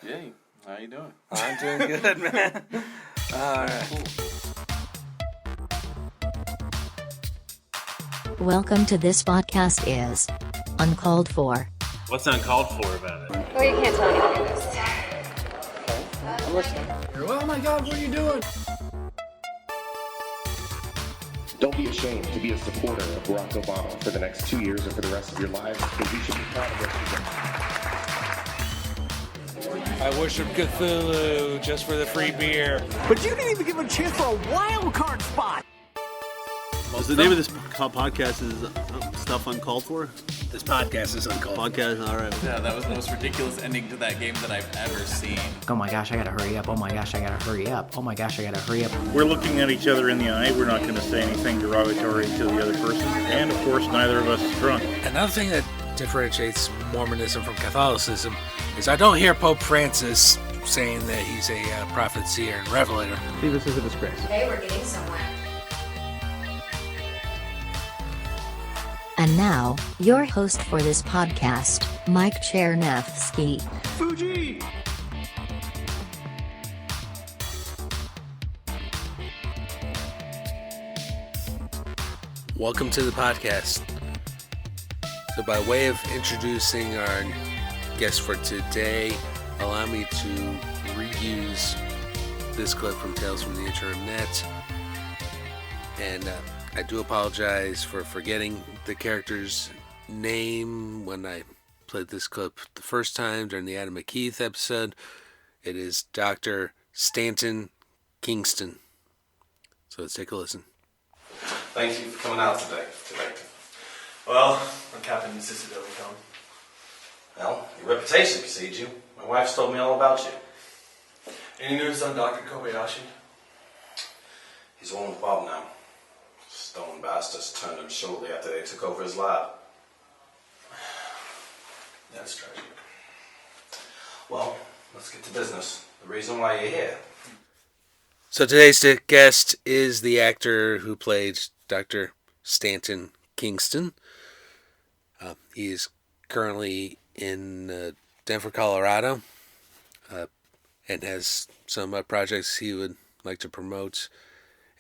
Hey, how you doing? I'm doing good, man. All right. Cool. Welcome to this podcast is Uncalled For. What's uncalled for about it? Well, you can't tell anybody this. I'm listening. Oh my God, what are you doing? Don't be ashamed to be a supporter of Barack Obama for the next 2 years or for the rest of your lives, because you should be proud of what you've done. I worship Cthulhu just for the free beer. But you didn't even give him a chance for a wild card spot. Well, the name of this podcast is Stuff Uncalled For? This podcast is uncalled. Podcast, all right. Yeah, that was the most ridiculous ending to that game that I've ever seen. Oh my gosh, I gotta hurry up. Oh my gosh, I gotta hurry up. Oh my gosh, I gotta hurry up. We're looking at each other in the eye. We're not going to say anything derogatory to the other person. And, of course, neither of us is drunk. Another thing that differentiates Mormonism from Catholicism is I don't hear Pope Francis saying that he's a prophet, seer, and revelator. See, this is a disgrace. Hey, we're getting somewhere. And now, your host for this podcast, Mike Chernefsky. Fuji! Welcome to the podcast. So by way of introducing our guest for today, allow me to reuse this clip from Tales from the Interim Net. And I do apologize for forgetting the character's name when I played this clip the first time during the Adam McKeith episode. It is Dr. Stanton Kingston. So let's take a listen. Thank you for coming out today. Well, the captain insisted that we come. Well, your reputation precedes you. My wife's told me all about you. Any news on Dr. Kobayashi? He's on with Bob now. Stone bastards turned him shortly after they took over his lab. That's tragic. Well, let's get to business. The reason why you're here. So today's guest is the actor who played Dr. Stanton Kingston. He is currently in Denver, Colorado, and has some projects he would like to promote.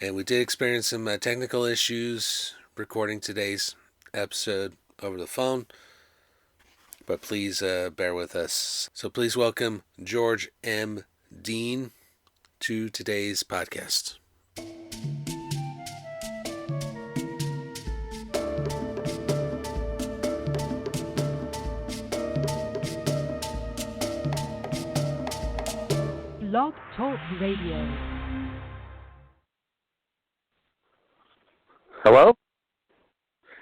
And we did experience some technical issues recording today's episode over the phone, but please bear with us. So please welcome George M. Dean to today's podcast. Blog Talk Radio. Hello?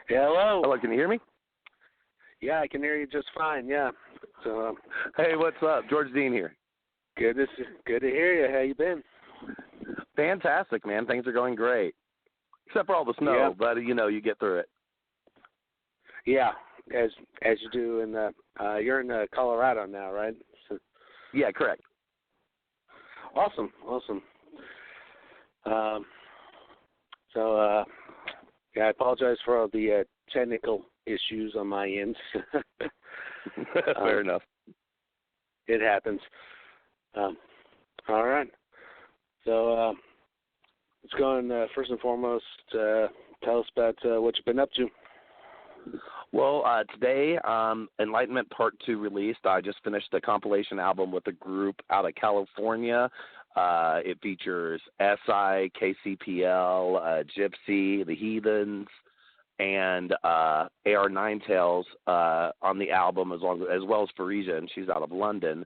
Yeah, hello. Hello, can you hear me? Yeah, I can hear you just fine, yeah. So, Hey, what's up? George Dean here. good to hear you. How you been? Fantastic, man. Things are going great. Except for all the snow, Yeah. but, you get through it. Yeah, as you do in you're in Colorado now, right? So, Yeah, correct. awesome. Yeah, I apologize for all the technical issues on my end. Fair enough. It happens. All right. So let's go on. First and foremost, tell us about what you've been up to. Well, today, Enlightenment Part 2 released. I just finished a compilation album with a group out of California. It features SI, KCPL, Gypsy, The Heathens, and AR Nine Tails on the album, as well as Farija, and she's out of London.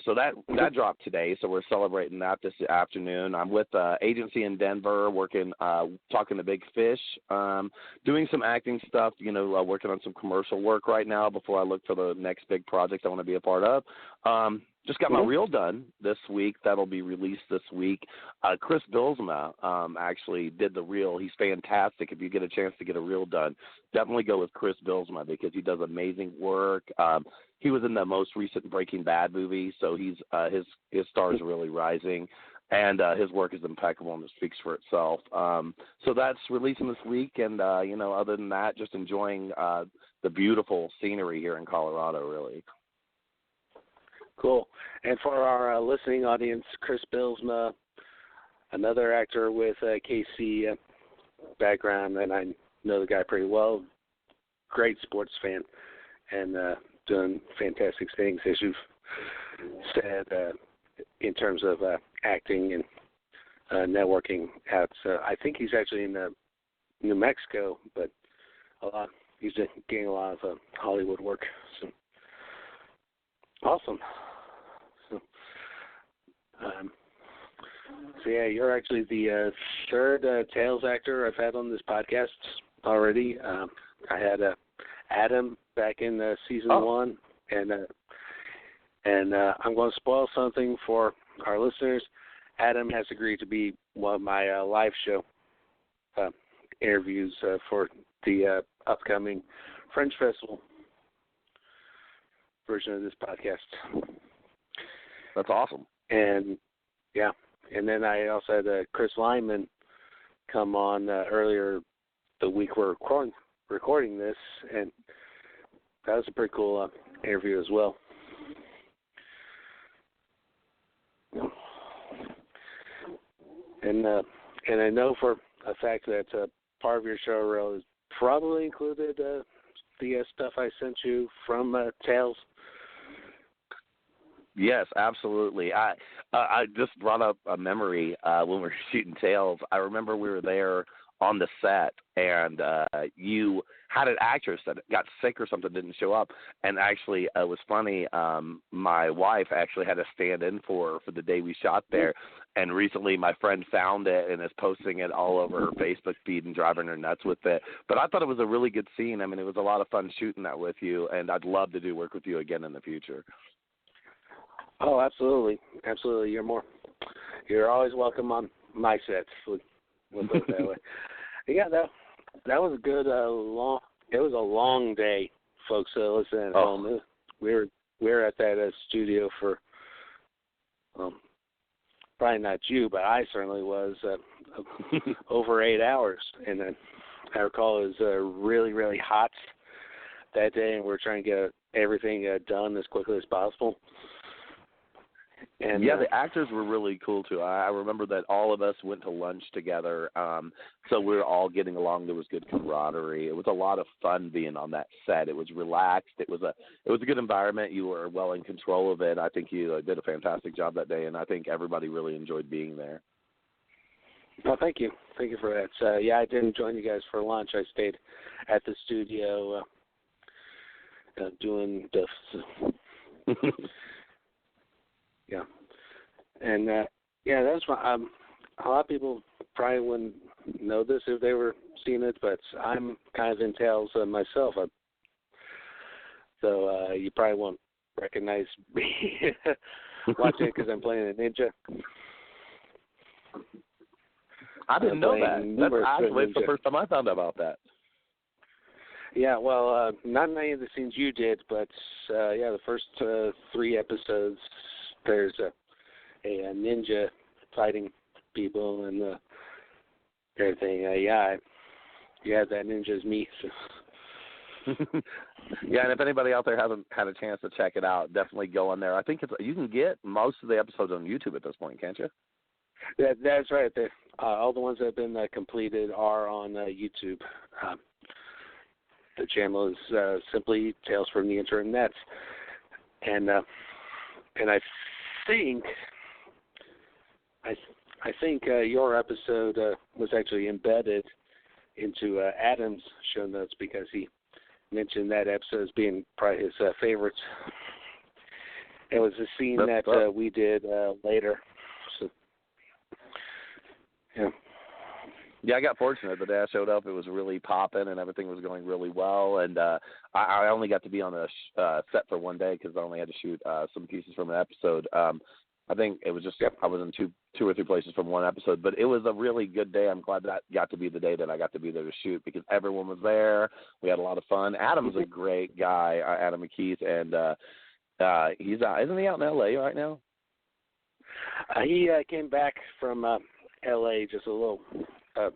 So that dropped today, so we're celebrating that this afternoon. I'm with agency in Denver, working, talking to Big Fish, doing some acting stuff, working on some commercial work right now before I look for the next big project I want to be a part of. Just got my reel done this week. That'll be released this week. Chris Bilsma actually did the reel. He's fantastic. If you get a chance to get a reel done, definitely go with Chris Bilsma because he does amazing work. He was in the most recent Breaking Bad movie, so he's his star is really rising, and his work is impeccable and it speaks for itself. So that's releasing this week, and other than that, just enjoying the beautiful scenery here in Colorado, really. Cool. And for our listening audience, Chris Bilsma, another actor with a KC background, and I know the guy pretty well. Great sports fan, and doing fantastic things, as you've said, in terms of acting and networking out. I think he's actually in New Mexico, but he's getting a lot of Hollywood work. So awesome. So yeah, you're actually the third Tales actor I've had on this podcast already. I had Adam back in season 1, and I'm going to spoil something for our listeners. Adam has agreed to be one of my live show interviews for the upcoming Fringe Festival version of this podcast. That's awesome. And yeah, and then I also had Chris Lyman come on earlier the week we're recording this, and that was a pretty cool interview as well. And I know for a fact that part of your show reel is probably included the stuff I sent you from Tales. Yes, absolutely. I just brought up a memory when we were shooting Tales. I remember we were there on the set, and you had an actress that got sick or something, didn't show up. And actually, it was funny. My wife actually had to stand in for the day we shot there. And recently, my friend found it and is posting it all over her Facebook feed and driving her nuts with it. But I thought it was a really good scene. I mean, it was a lot of fun shooting that with you, and I'd love to do work with you again in the future. Oh, absolutely, absolutely. You're always welcome on my sets. We'll put it that way. Yeah, that was a good long. It was a long day, folks. Listening at home, we were at that studio for probably not you, but I certainly was over 8 hours. And then I recall it was really, really hot that day, and we're trying to get everything done as quickly as possible. And yeah, the actors were really cool too. I remember that all of us went to lunch together, so we were all getting along. There was good camaraderie. It was a lot of fun being on that set. It was relaxed. It was a good environment. You were well in control of it. I think you did a fantastic job that day, and I think everybody really enjoyed being there. Oh, thank you for that. So, yeah, I didn't join you guys for lunch. I stayed at the studio doing stuff. Yeah, and yeah, that's why a lot of people probably wouldn't know this if they were seeing it, but I'm kind of in Tales myself. So you probably won't recognize me watching it because I'm playing a ninja. I didn't know that. That's actually the first time I found out about that. Yeah, well, not many of the scenes you did, but yeah, the first 3 episodes. There's a ninja fighting people and everything. Yeah, that ninja's me. So. Yeah, and if anybody out there hasn't had a chance to check it out, definitely go on there. I think you can get most of the episodes on YouTube at this point, can't you? That's right. All the ones that have been completed are on YouTube. The channel is simply Tales from the Interim Net, and I think your episode was actually embedded into Adam's show notes because he mentioned that episode as being probably his favorite. It was a scene that we did later. So, yeah. Yeah, I got fortunate. The day I showed up, it was really popping and everything was going really well. And I only got to be on the set for one day because I only had to shoot some pieces from an episode. I think it was just I was in two or three places from one episode, but it was a really good day. I'm glad that got to be the day that I got to be there to shoot because everyone was there. We had a lot of fun. Adam's a great guy, Adam McKeith, and he's isn't he out in L.A. right now? He came back from L.A. just a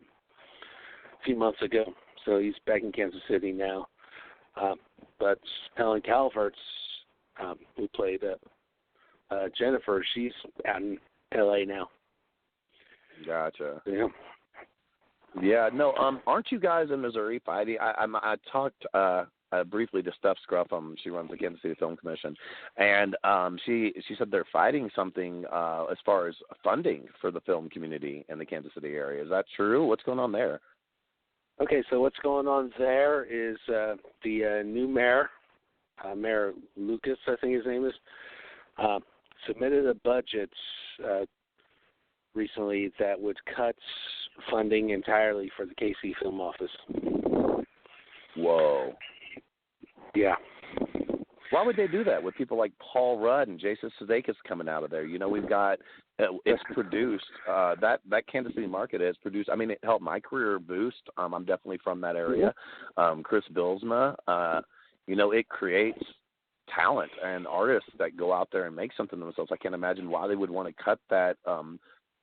few months ago, so he's back in Kansas City now. But Helen Calvert's, who played Jennifer, she's out in L.A. now. Gotcha. Yeah. Yeah, no, aren't you guys in Missouri fighting? I talked briefly to Steph Scruff. She runs the Kansas City Film Commission, and she said they're fighting something as far as funding for the film community in the Kansas City area. Is that true? What's going on there? Okay, so what's going on there is the new mayor, Mayor Lucas, I think his name is, submitted a budget recently that would cut funding entirely for the KC Film Office. Whoa. Yeah. Why would they do that with people like Paul Rudd and Jason Sudeikis coming out of there? You know, we've got it's produced that Kansas City market has produced. I mean, it helped my career boost. I'm definitely from that area. Chris Bilsma, you know, it creates talent and artists that go out there and make something themselves. I can't imagine why they would want to cut that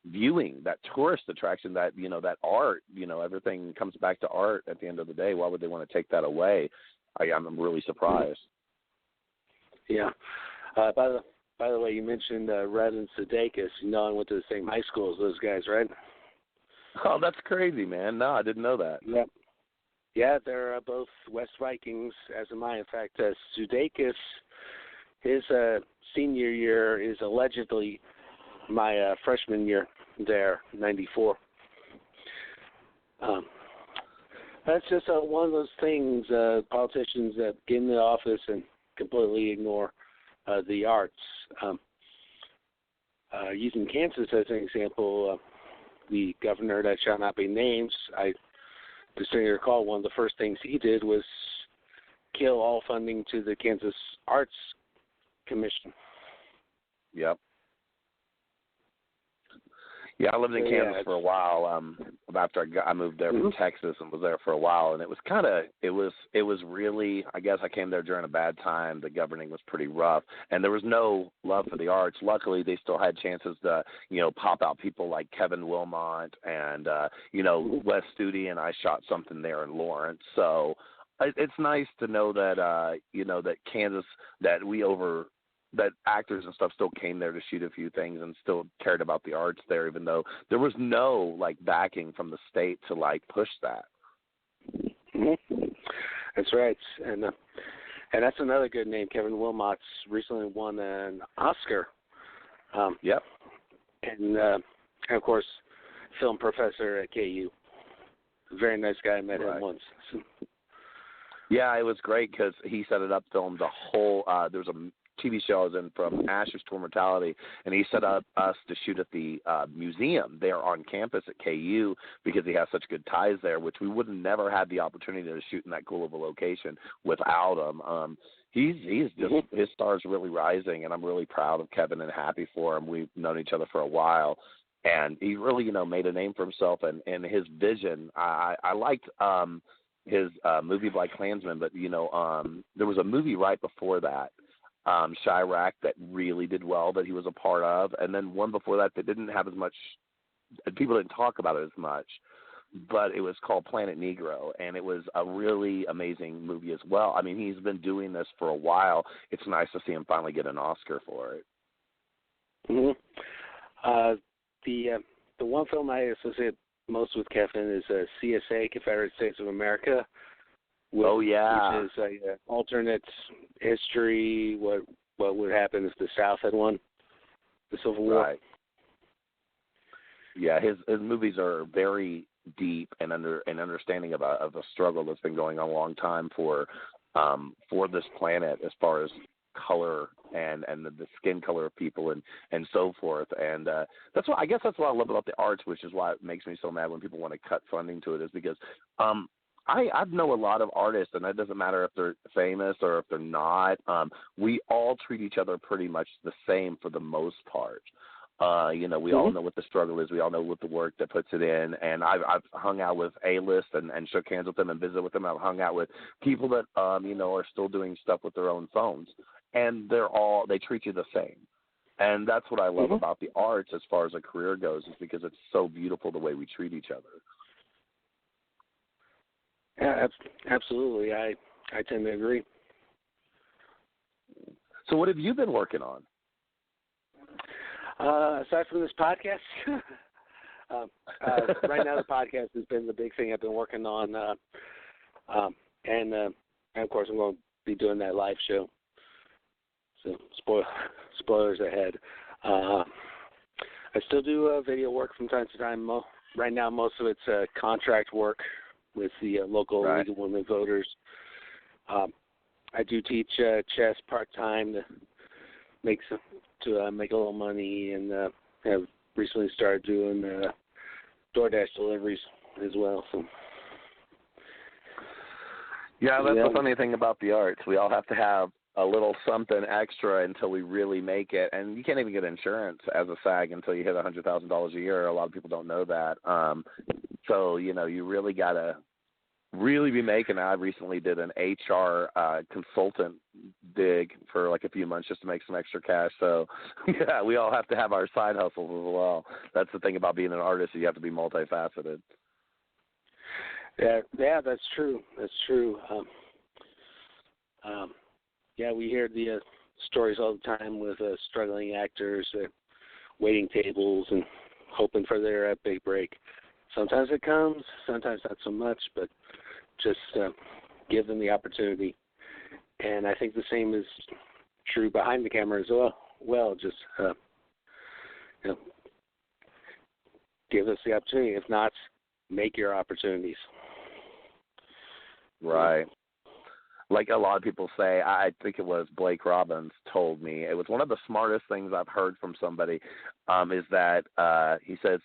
viewing, that tourist attraction, that, you know, that art. You know, everything comes back to art at the end of the day. Why would they want to take that away? I'm really surprised. Yeah. By the way, you mentioned Rudd and Sudeikis. You know, I went to the same high school as those guys, right? Oh, that's crazy, man. No, I didn't know that. Yeah. Yeah, they're both West Vikings, as am I. In fact, Sudeikis, his senior year is allegedly my freshman year there, 94. That's just one of those things, politicians that get in the office and completely ignore the arts. Using Kansas as an example, the governor that shall not be named, I distinctly recall one of the first things he did was kill all funding to the Kansas Arts Commission. Yep. Yeah, I lived in Kansas for a while. After I moved there from Texas and was there for a while, and it was really, I guess I came there during a bad time. The governing was pretty rough, and there was no love for the arts. Luckily, they still had chances to, you know, pop out people like Kevin Wilmot and you know, Wes Studi, and I shot something there in Lawrence. So it's nice to know that you know, that Kansas, that actors and stuff still came there to shoot a few things and still cared about the arts there, even though there was no, like, backing from the state to, like, push that. That's right. And that's another good name. Kevin Wilmot's recently won an Oscar. Yep. And, of course, film professor at KU. Very nice guy. I met him once. Yeah, it was great because he set it up, filmed the whole there was a TV show I was in, From Ashes to Immortality, and he set up us to shoot at the museum there on campus at KU because he has such good ties there, which we would have never had the opportunity to shoot in that cool of a location without him. He's just, his star's really rising, and I'm really proud of Kevin and happy for him. We've known each other for a while, and he really, you know, made a name for himself and his vision. I liked his movie Black Klansman, but, you know, there was a movie right before that, Chirac, that really did well that he was a part of, and then one before that didn't have as much, people didn't talk about it as much, but it was called Planet Negro, and it was a really amazing movie as well. I mean, he's been doing this for a while. It's nice to see him finally get an Oscar for it. The one film I associate most with Kevin is CSA, Confederate States of America. Which is a alternate history. What would happen if the South had won the Civil War? Right. Yeah, his movies are very deep and understanding of a struggle that's been going on a long time for this planet, as far as color and the skin color of people and so forth. And that's what I love about the arts, which is why it makes me so mad when people want to cut funding to it, is because I know a lot of artists, and it doesn't matter if they're famous or if they're not. We all treat each other pretty much the same for the most part. You know, we all know what the struggle is. We all know what the work that puts it in. And I've hung out with A-list and shook hands with them and visited with them. I've hung out with people that, you know, are still doing stuff with their own phones. And they treat you the same. And that's what I love about the arts as far as a career goes, is because it's so beautiful the way we treat each other. Yeah, absolutely. I tend to agree. So what have you been working on? Aside from this podcast, right now the podcast has been the big thing I've been working on, and of course I'm going to be doing that live show. So spoilers ahead. I still do video work from time to time. Right now, most of it's contract work with the local League of Women Voters. I do teach chess part time to make a little money, and have recently started doing DoorDash deliveries as well. So. Yeah, that's the funny thing about the arts. We all have to have a little something extra until we really make it. And you can't even get insurance as a SAG until you hit $100,000 a year. A lot of people don't know that. So, you really got to really be making it. I recently did an HR consultant dig for like a few months just to make some extra cash. So, yeah, we all have to have our side hustles as well. That's the thing about being an artist. You have to be multifaceted. Yeah, that's true. That's true. Yeah, we hear the stories all the time with struggling actors waiting tables and hoping for their big break. Sometimes it comes, sometimes not so much, but just give them the opportunity. And I think the same is true behind the camera as well. Just give us the opportunity. If not, make your opportunities. Right. Like a lot of people say, I think it was Blake Robbins told me, it was one of the smartest things I've heard from somebody, is that he says,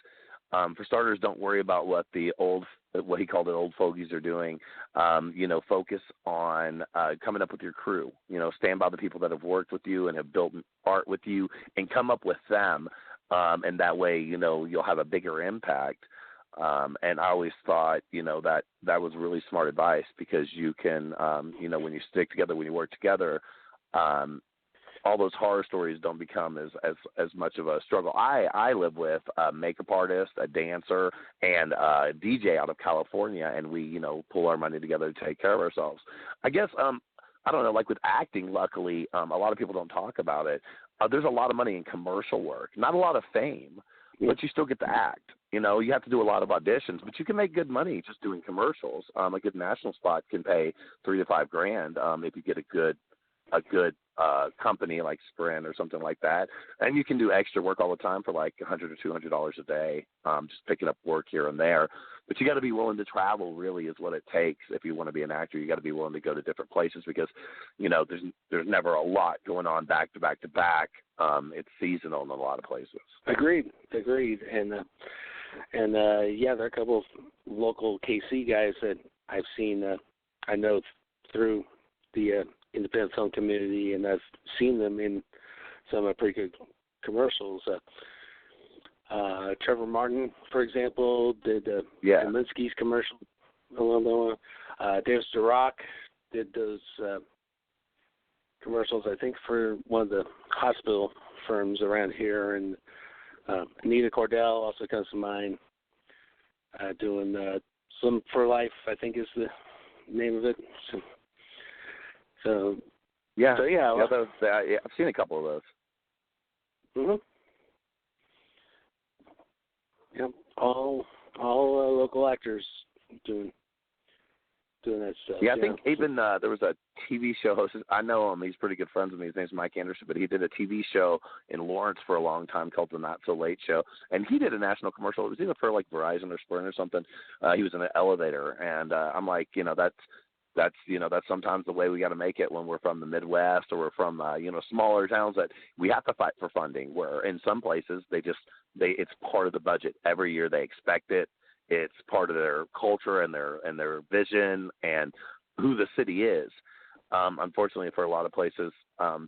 for starters, don't worry about what he called it, old fogies are doing. Focus on coming up with your crew. Stand by the people that have worked with you and have built art with you and come up with them. And that way, you'll have a bigger impact. And I always thought, that was really smart advice because you can, when you stick together, when you work together, all those horror stories don't become as much of a struggle. I live with a makeup artist, a dancer, and a DJ out of California, and we, pull our money together to take care of ourselves. I guess, I don't know, like with acting, luckily, a lot of people don't talk about it. There's a lot of money in commercial work, not a lot of fame, but you still get to act. You have to do a lot of auditions, but you can make good money just doing commercials. A good national spot can pay $3,000 to $5,000 if you get a good company like Sprint or something like that. And you can do extra work all the time for like $100 to $200 a day, just picking up work here and there. But you got to be willing to travel. Really, is what it takes if you want to be an actor. You got to be willing to go to different places because there's never a lot going on back to back to back. It's seasonal in a lot of places. Agreed. And there are a couple of local KC guys that I've seen. I know through the independent film community, and I've seen them in some pretty good commercials. Trevor Martin, for example, did Kaminsky's commercial. Davis DeRock did those commercials, I think, for one of the hospital firms around here, and Anita Cordell also comes to mind, doing Swim for Life, I think is the name of it. So I've seen a couple of those. Mhm. Yep, all local actors doing that stuff. Yeah, I think even there was a TV show host. I know him. He's pretty good friends with me. His name's Mike Anderson, but he did a TV show in Lawrence for a long time called The Not So Late Show, and he did a national commercial. It was either for like Verizon or Sprint or something. He was in an elevator, and I'm like, that's sometimes the way we got to make it when we're from the Midwest or we're from smaller towns, that we have to fight for funding. Where in some places it's part of the budget every year. They expect it. It's part of their culture and their vision and who the city is. Unfortunately, for a lot of places,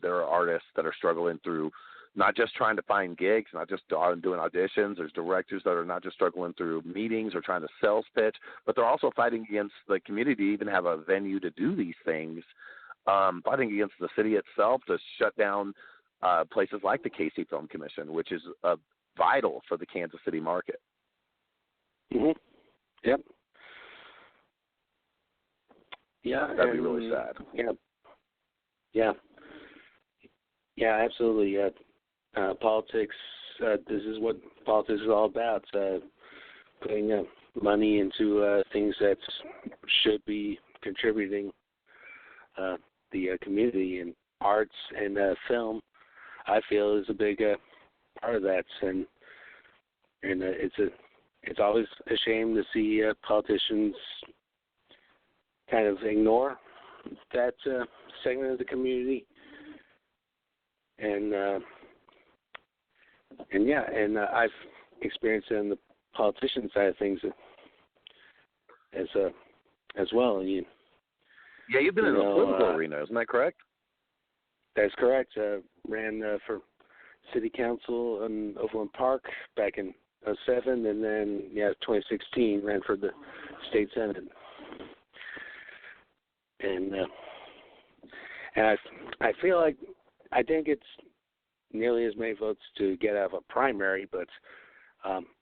there are artists that are struggling through not just trying to find gigs, not just doing auditions. There's directors that are not just struggling through meetings or trying to sales pitch, but they're also fighting against the community to even have a venue to do these things, fighting against the city itself to shut down places like the KC Film Commission, which is vital for the Kansas City market. Mm-hmm. Yep. Yeah. That'd be really sad. Yeah. Yeah, absolutely. Politics this is what politics is all about, putting money into things that should be contributing the community, and arts and film, I feel, is a big part of that, and it's always a shame to see politicians kind of ignore that segment of the community, and I've experienced it on the politician side of things as well. And you've been in the political arena, isn't that correct? That's correct. Ran for city council in Overland Park back in 2007, and then 2016 ran for the state senate. And I feel like I didn't get nearly as many votes to get out of a primary, but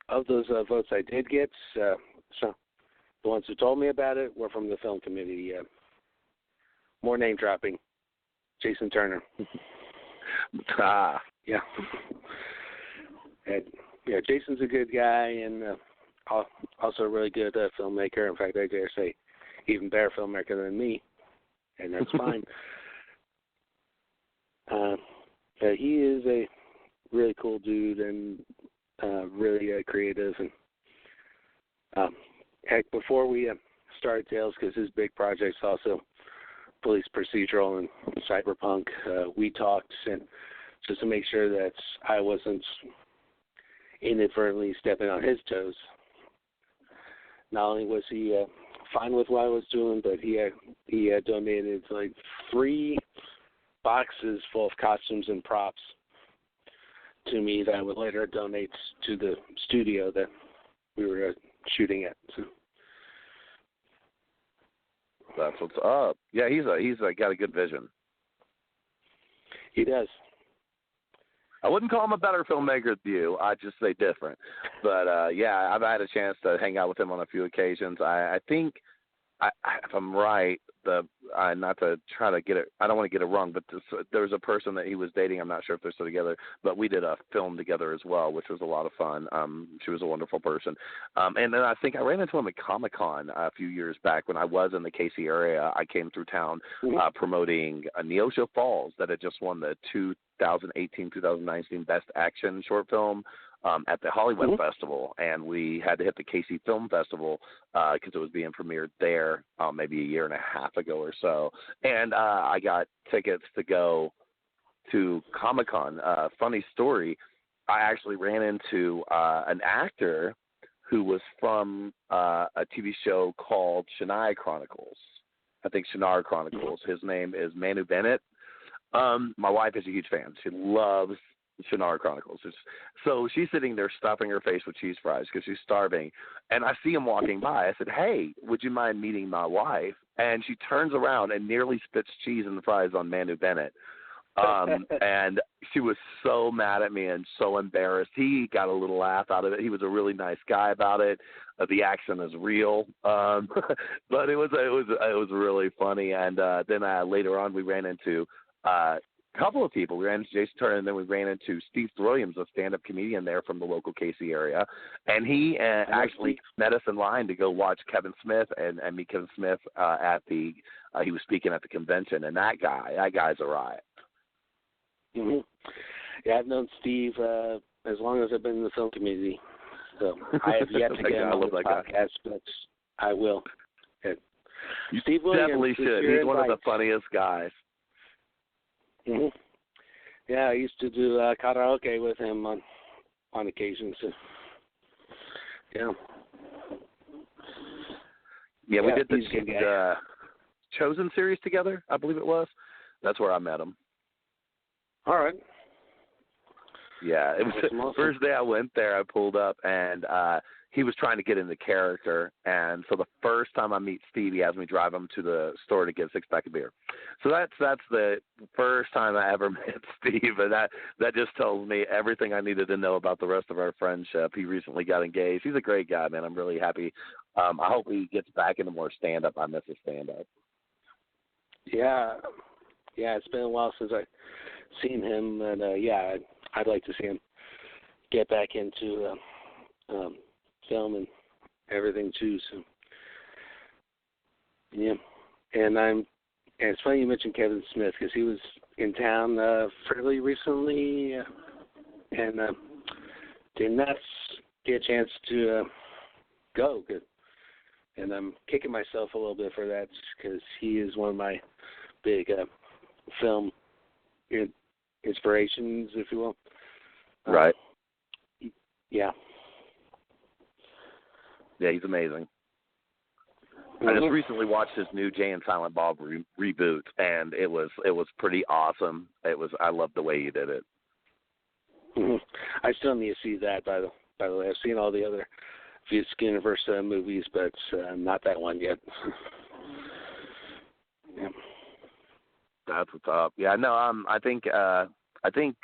of those votes I did get, so the ones who told me about it were from the film committee. More name dropping. Jason Turner. Yeah. And, Jason's a good guy, and also a really good filmmaker. In fact, I dare say even better filmmaker than me, and that's fine. But he is a really cool dude and really creative. And heck, before we started Tales, because his big project's also police procedural and cyberpunk, we talked, and just to make sure that I wasn't inadvertently stepping on his toes. Not only was he fine with what I was doing, but he donated like 3 boxes full of costumes and props to me that I would later donate to the studio that we were shooting at. So. That's what's up. Yeah, he's got a good vision. He does. I wouldn't call him a better filmmaker than you. I'd just say different. But, I've had a chance to hang out with him on a few occasions. I think, if I'm right, not to try to get it, I don't want to get it wrong, but there was a person that he was dating. I'm not sure if they're still together, but we did a film together as well, which was a lot of fun. She was a wonderful person. And then I think I ran into him at Comic-Con a few years back when I was in the KC area. I came through town promoting Neosho Falls that had just won the 2018-2019 Best Action Short Film at the Hollywood Festival, and we had to hit the KC Film Festival because it was being premiered there maybe a year and a half ago or so. And I got tickets to go to Comic-Con. Funny story, I actually ran into an actor who was from a TV show called Shania Chronicles. I think Shania Chronicles. His name is Manu Bennett. My wife is a huge fan. She loves Shania Chronicles. So she's sitting there stuffing her face with cheese fries because she's starving. And I see him walking by. I said, "Hey, would you mind meeting my wife?" And she turns around and nearly spits cheese and fries on Manu Bennett. And she was so mad at me and so embarrassed. He got a little laugh out of it. He was a really nice guy about it. The accent is real, but it was really funny. And then later on, we ran into a couple of people. We ran into Jason Turner, and then we ran into Steve Williams, a stand-up comedian there from the local KC area. And he actually met us in line to go watch Kevin Smith and meet Kevin Smith at the he was speaking at the convention. And that guy's a riot. Mm-hmm. Yeah, I've known Steve as long as I've been in the film community. So I have yet to get him on the podcast, but I will. And you Steve Williams, definitely should. He's one of the funniest guys. Mm-hmm. Yeah, I used to do karaoke with him on occasion. So, yeah, we did the Chosen series together, I believe it was. That's where I met him. All right. Yeah, it was the first day I went there. I pulled up, and he was trying to get into character. And so the first time I meet Steve, he has me drive him to the store to get a 6-pack of beer. So that's the first time I ever met Steve, and that just tells me everything I needed to know about the rest of our friendship. He recently got engaged. He's a great guy, man. I'm really happy. I hope he gets back into more stand-up. I miss his stand-up. Yeah, it's been a while since I've seen him, and I'd like to see him get back into film and everything too. So yeah, and it's funny you mentioned Kevin Smith because he was in town fairly recently, and did not get a chance to go. And I'm kicking myself a little bit for that because he is one of my big film inspirations, if you will. Right. Yeah. Yeah, he's amazing. I just recently watched his new Jay and Silent Bob reboot, and it was pretty awesome. I loved the way he did it. Mm-hmm. I still need to see that. By the way, I've seen all the other View Universe movies, but not that one yet. Yeah. That's what's up. Yeah, no. I think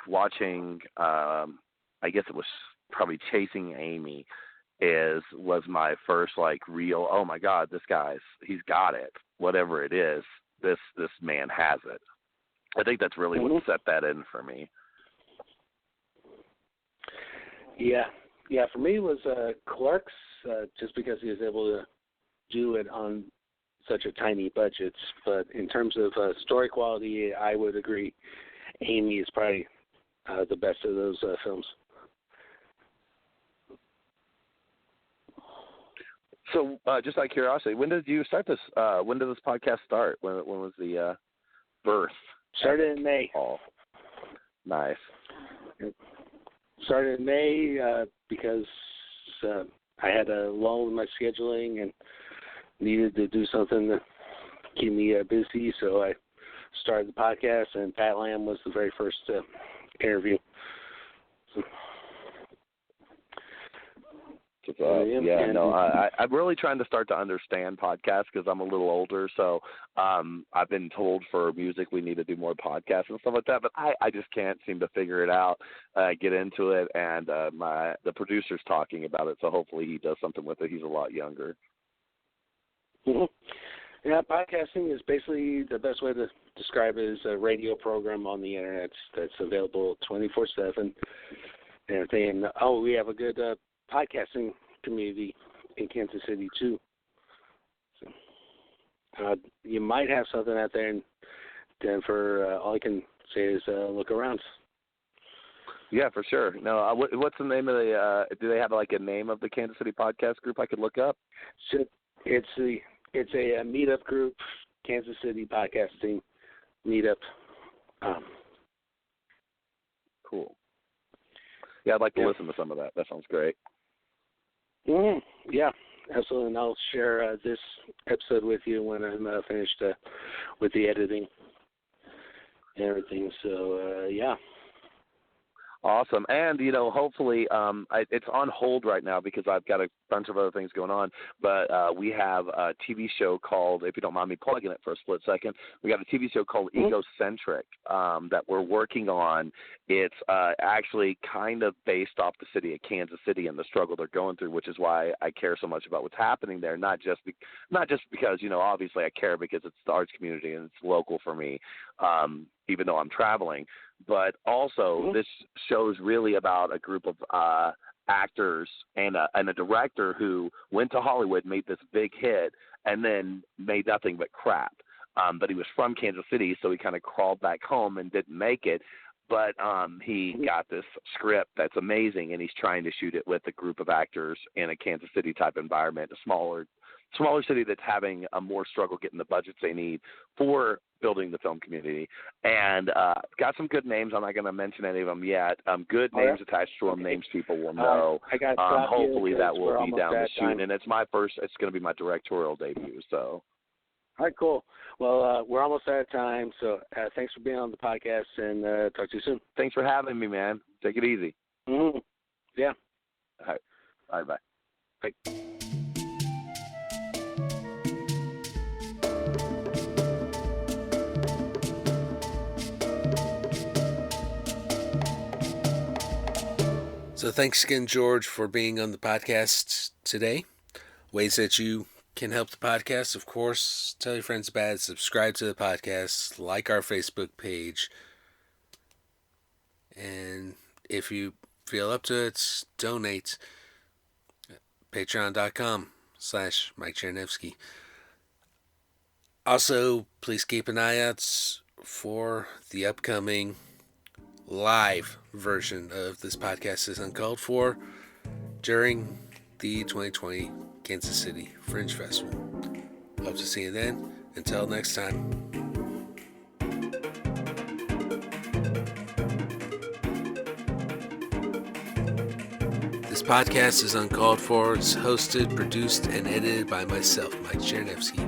watching. I guess it was probably Chasing Amy. Was my first like real, oh my God, he's got it. Whatever it is, this man has it. I think that's really what set that in for me. Yeah, for me it was Clerks, just because he was able to do it on such a tiny budget. But in terms of story quality, I would agree Amy is probably the best of those films. So, just out of curiosity, when did you start this? When did this podcast start? When was the birth? Started in May. Oh, nice. Started in May because I had a lull in my scheduling and needed to do something to keep me busy. So I started the podcast, and Pat Lamb was the very first interview. So, I'm really trying to start to understand podcasts because I'm a little older. So I've been told for music we need to do more podcasts and stuff like that, but I just can't seem to figure it out, get into it. And the producer's talking about it, so hopefully he does something with it. He's a lot younger. Mm-hmm. Yeah, podcasting is basically the best way to describe it is a radio program on the internet that's available 24/7 and everything. And we have a good podcasting community in Kansas City too. So you might have something out there in Denver. All I can say is look around. Yeah, for sure. No, what's the name of the? Do they have like a name of the Kansas City podcast group I could look up? So it's a meetup group, Kansas City podcasting meetup. Cool. Yeah, I'd like to listen to some of that. That sounds great. Yeah, absolutely. And I'll share this episode with you when I'm finished with the editing and everything. So, yeah. Awesome. And, hopefully it's on hold right now because I've got a bunch of other things going on. But we have a TV show called, if you don't mind me plugging it for a split second, we got a TV show called Egocentric that we're working on. It's actually kind of based off the city of Kansas City and the struggle they're going through, which is why I care so much about what's happening there. Not just because, obviously I care because it's the arts community and it's local for me, even though I'm traveling. But also, this show is really about a group of actors and a director who went to Hollywood, made this big hit, and then made nothing but crap. But he was from Kansas City, so he kind of crawled back home and didn't make it. But he got this script that's amazing, and he's trying to shoot it with a group of actors in a Kansas City-type environment, a smaller city that's having a more struggle getting the budgets they need for building the film community. And got some good names. I'm not going to mention any of them yet. Good names attached to them, names people will know. Hopefully that will be down the chute. And it's going to be my directorial debut. So. All right, cool. Well, we're almost out of time. So thanks for being on the podcast, and talk to you soon. Thanks for having me, man. Take it easy. Mm-hmm. Yeah. All right. All right, bye. Bye. So thanks again, George, for being on the podcast today. Ways that you can help the podcast, of course, tell your friends about it, subscribe to the podcast, like our Facebook page. And if you feel up to it, donate. Patreon.com/Mike Chernovsky. Also, please keep an eye out for the upcoming live version of this podcast is Uncalled For during the 2020 Kansas City Fringe Festival. Hope to see you then. Until next time. This podcast is Uncalled For. It's hosted, produced, and edited by myself, Mike Chernovsky.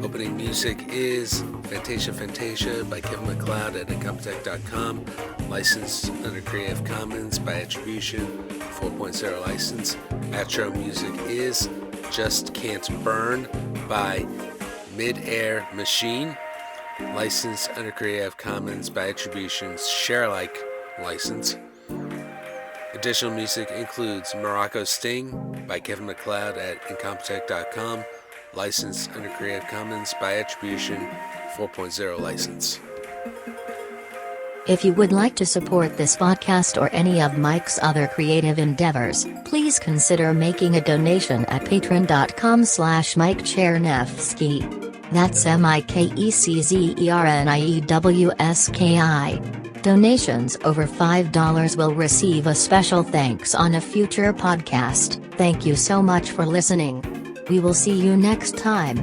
Opening music is Fantasia Fantasia by Kevin MacLeod at Incompetech.com. Licensed under Creative Commons by Attribution, 4.0 license. Outro music is Just Can't Burn by Mid-Air Machine. Licensed under Creative Commons by Attribution's Share-alike license. Additional music includes Morocco Sting by Kevin MacLeod at Incompetech.com. Licensed under Creative Commons by Attribution, 4.0 license. If you would like to support this podcast or any of Mike's other creative endeavors, please consider making a donation at patreon.com/Mike Chernovsky. That's MikeCzerniewski. Donations over $5 will receive a special thanks on a future podcast. Thank you so much for listening. We will see you next time.